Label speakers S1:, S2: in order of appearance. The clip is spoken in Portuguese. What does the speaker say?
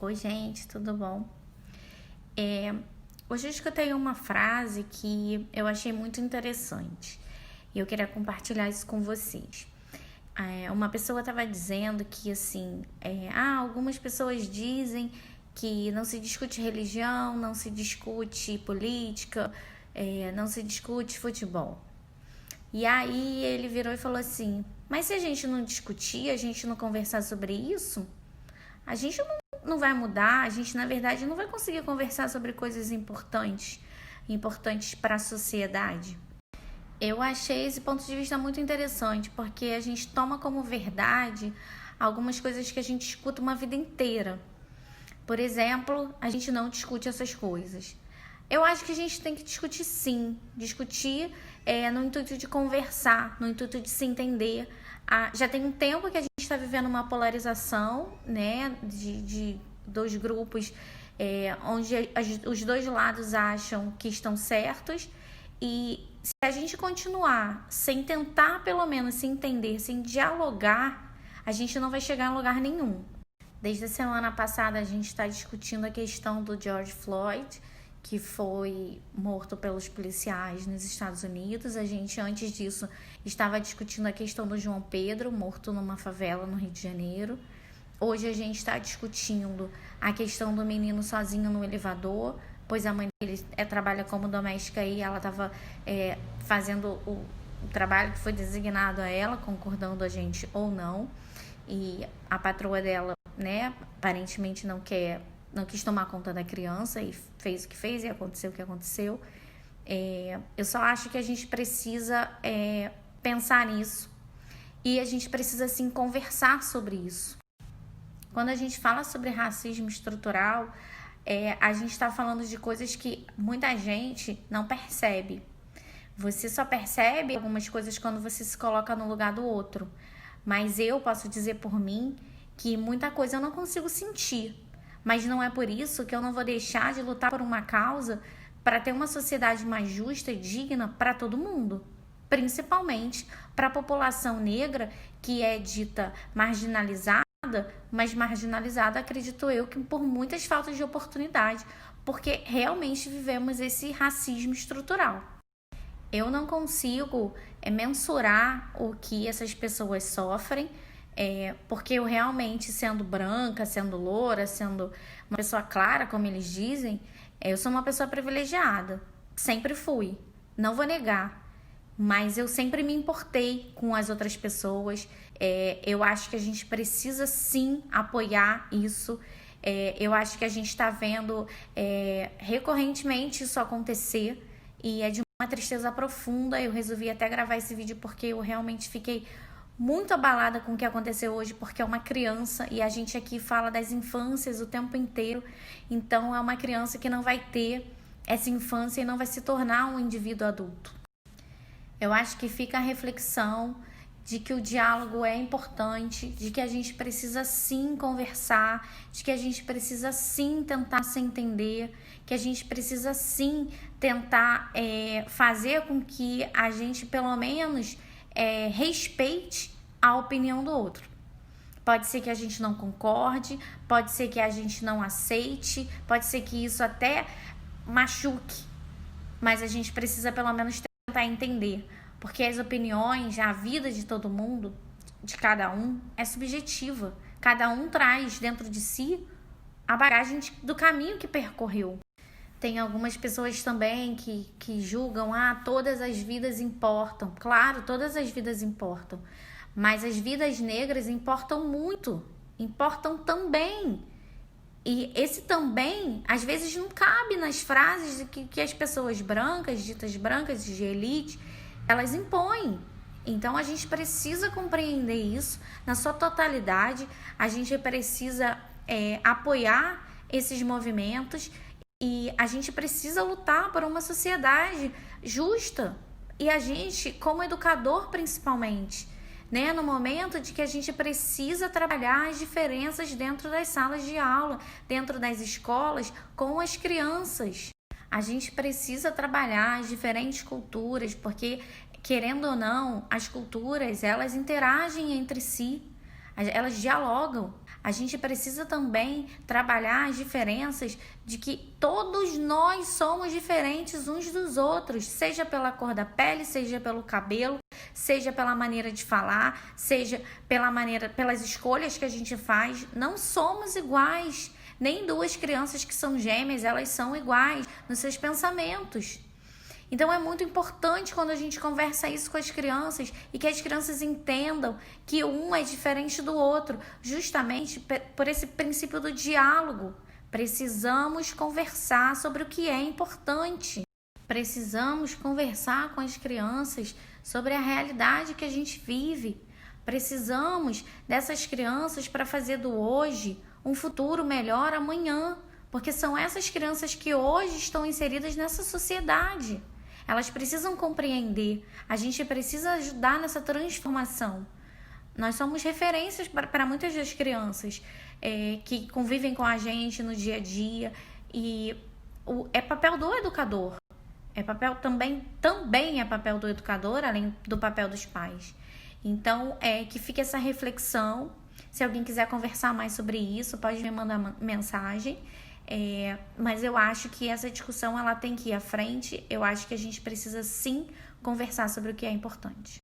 S1: Oi, gente, tudo bom? Hoje eu escutei uma frase que eu achei muito interessante e eu queria compartilhar isso com vocês. Uma pessoa estava dizendo que, assim, algumas pessoas dizem que não se discute religião, não se discute política, não se discute futebol. E aí ele virou e falou assim: mas se a gente não discutir, a gente não conversar sobre isso, a gente não vai mudar, a gente, na verdade, não vai conseguir conversar sobre coisas importantes para a sociedade. Eu achei esse ponto de vista muito interessante, porque a gente toma como verdade algumas coisas que a gente escuta uma vida inteira. Por exemplo, a gente não discute essas coisas. Eu acho que a gente tem que discutir, sim. Discutir no intuito de conversar, no intuito de se entender. Já tem um tempo que a gente está vivendo uma polarização, né, de dois grupos, onde os dois lados acham que estão certos. E se a gente continuar sem tentar, pelo menos, se entender, sem dialogar, a gente não vai chegar em lugar nenhum. Desde a semana passada, a gente está discutindo a questão do George Floyd, que foi morto pelos policiais nos Estados Unidos. A gente, antes disso, estava discutindo a questão do João Pedro, morto numa favela no Rio de Janeiro. Hoje a gente está discutindo a questão do menino sozinho no elevador, pois a mãe dele trabalha como doméstica e ela estava fazendo o trabalho que foi designado a ela, concordando a gente ou não. E a patroa dela, né, aparentemente não quis tomar conta da criança e fez o que fez e aconteceu o que aconteceu. Eu só acho que a gente precisa pensar nisso e a gente precisa, sim, conversar sobre isso. Quando a gente fala sobre racismo estrutural, a gente está falando de coisas que muita gente não percebe. Você só percebe algumas coisas quando você se coloca no lugar do outro. Mas eu posso dizer por mim que muita coisa eu não consigo sentir. Mas não é por isso que eu não vou deixar de lutar por uma causa para ter uma sociedade mais justa e digna para todo mundo. Principalmente para a população negra, que é dita marginalizada, mas marginalizada, acredito eu, que por muitas faltas de oportunidade, porque realmente vivemos esse racismo estrutural. Eu não consigo mensurar o que essas pessoas sofrem, porque eu realmente, sendo branca, sendo loura, sendo uma pessoa clara, como eles dizem, eu sou uma pessoa privilegiada. Sempre fui, não vou negar. Mas eu sempre me importei com as outras pessoas. Eu acho que a gente precisa, sim, apoiar isso. Eu acho que a gente está vendo recorrentemente isso acontecer. E é de uma tristeza profunda. Eu resolvi até gravar esse vídeo porque eu realmente fiquei muito abalada com o que aconteceu hoje, porque é uma criança e a gente aqui fala das infâncias o tempo inteiro. Então é uma criança que não vai ter essa infância e não vai se tornar um indivíduo adulto. Eu acho que fica a reflexão de que o diálogo é importante, de que a gente precisa sim conversar, de que a gente precisa sim tentar se entender, que a gente precisa sim tentar fazer com que a gente pelo menos respeite a opinião do outro. Pode ser que a gente não concorde, pode ser que a gente não aceite, pode ser que isso até machuque, mas a gente precisa pelo menos tentar entender, porque as opiniões, a vida de todo mundo, de cada um, é subjetiva. Cada um traz dentro de si a bagagem do caminho que percorreu. Tem algumas pessoas também que julgam, todas as vidas importam. Claro, todas as vidas importam, mas as vidas negras importam muito, importam também. E esse também, às vezes, não cabe nas frases que as pessoas brancas, ditas brancas de elite, elas impõem. Então, a gente precisa compreender isso na sua totalidade. A gente precisa apoiar esses movimentos e a gente precisa lutar por uma sociedade justa. E a gente, como educador principalmente, né, no momento de que a gente precisa trabalhar as diferenças dentro das salas de aula, dentro das escolas, com as crianças. A gente precisa trabalhar as diferentes culturas, porque, querendo ou não, as culturas, elas interagem entre si, elas dialogam. A gente precisa também trabalhar as diferenças de que todos nós somos diferentes uns dos outros, seja pela cor da pele, seja pelo cabelo, seja pela maneira de falar, seja pelas escolhas que a gente faz. Não somos iguais. Nem duas crianças que são gêmeas, elas são iguais nos seus pensamentos. Então é muito importante quando a gente conversa isso com as crianças e que as crianças entendam que um é diferente do outro, justamente por esse princípio do diálogo. Precisamos conversar sobre o que é importante. Precisamos conversar com as crianças sobre a realidade que a gente vive. Precisamos dessas crianças para fazer do hoje um futuro melhor amanhã, porque são essas crianças que hoje estão inseridas nessa sociedade. Elas precisam compreender, a gente precisa ajudar nessa transformação. Nós somos referências para muitas das crianças que convivem com a gente no dia a dia, e é papel do educador, também é papel do educador, além do papel dos pais. Então, que fique essa reflexão. Se alguém quiser conversar mais sobre isso, pode me mandar mensagem. Mas eu acho que essa discussão ela tem que ir à frente. Eu acho que a gente precisa sim conversar sobre o que é importante.